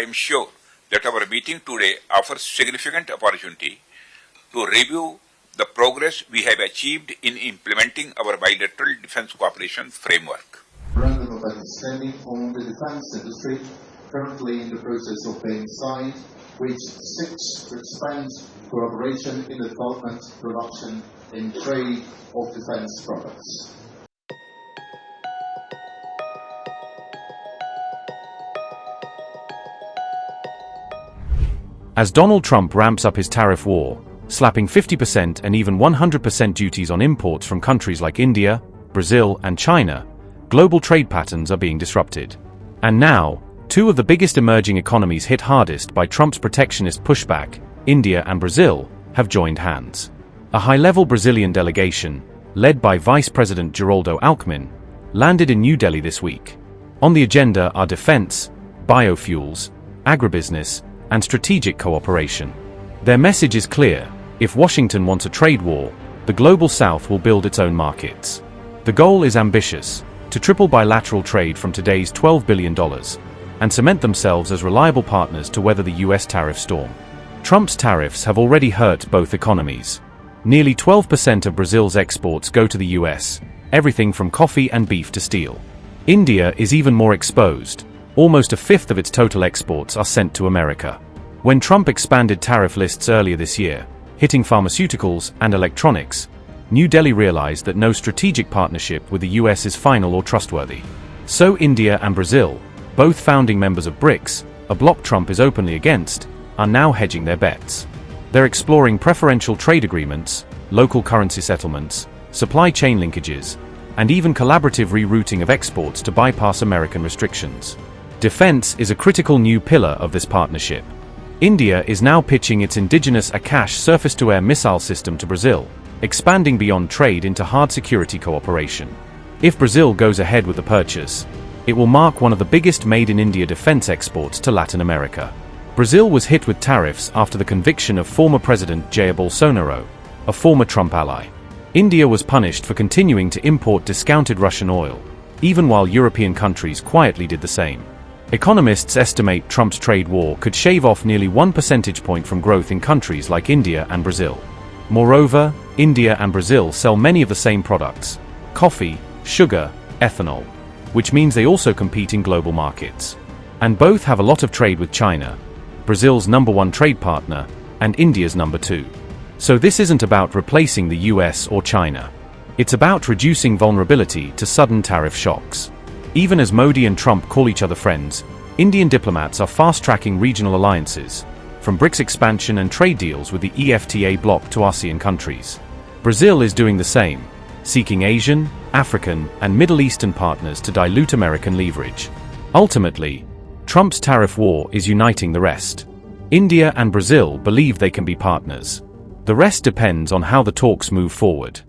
am sure that our meeting today offers significant opportunity to review the progress we have achieved in implementing our bilateral defense cooperation framework. Memorandum of Understanding on the defense industry, currently in the process of being signed, which seeks to expand cooperation in the development, production, and trade of defense products. As Donald Trump ramps up his tariff war, slapping 50% and even 100% duties on imports from countries like India, Brazil, and China, global trade patterns are being disrupted. And now, two of the biggest emerging economies hit hardest by Trump's protectionist pushback, India and Brazil, have joined hands. A high-level Brazilian delegation, led by Vice President Geraldo Alckmin, landed in New Delhi this week. On the agenda are defense, biofuels, agribusiness, and strategic cooperation. Their message is clear: if Washington wants a trade war, the global South will build its own markets. The goal is ambitious: to triple bilateral trade from today's $12 billion, and cement themselves as reliable partners to weather the US tariff storm. Trump's tariffs have already hurt both economies. Nearly 12% of Brazil's exports go to the US, everything from coffee and beef to steel. India is even more exposed. Almost a fifth of its total exports are sent to America. When Trump expanded tariff lists earlier this year, hitting pharmaceuticals and electronics, New Delhi realized that no strategic partnership with the US is final or trustworthy. So India and Brazil, both founding members of BRICS, a bloc Trump is openly against, are now hedging their bets. They're exploring preferential trade agreements, local currency settlements, supply chain linkages, and even collaborative rerouting of exports to bypass American restrictions. Defense is a critical new pillar of this partnership. India is now pitching its indigenous Akash surface-to-air missile system to Brazil, expanding beyond trade into hard security cooperation. If Brazil goes ahead with the purchase, it will mark one of the biggest made-in-India defense exports to Latin America. Brazil was hit with tariffs after the conviction of former President Jair Bolsonaro, a former Trump ally. India was punished for continuing to import discounted Russian oil, even while European countries quietly did the same. Economists estimate Trump's trade war could shave off nearly 1 percentage point from growth in countries like India and Brazil. Moreover, India and Brazil sell many of the same products: coffee, sugar, ethanol, which means they also compete in global markets. And both have a lot of trade with China, Brazil's #1 trade partner, and India's #2. So this isn't about replacing the US or China. It's about reducing vulnerability to sudden tariff shocks. Even as Modi and Trump call each other friends, Indian diplomats are fast-tracking regional alliances, from BRICS expansion and trade deals with the EFTA bloc to ASEAN countries. Brazil is doing the same, seeking Asian, African, and Middle Eastern partners to dilute American leverage. Ultimately, Trump's tariff war is uniting the rest. India and Brazil believe they can be partners. The rest depends on how the talks move forward.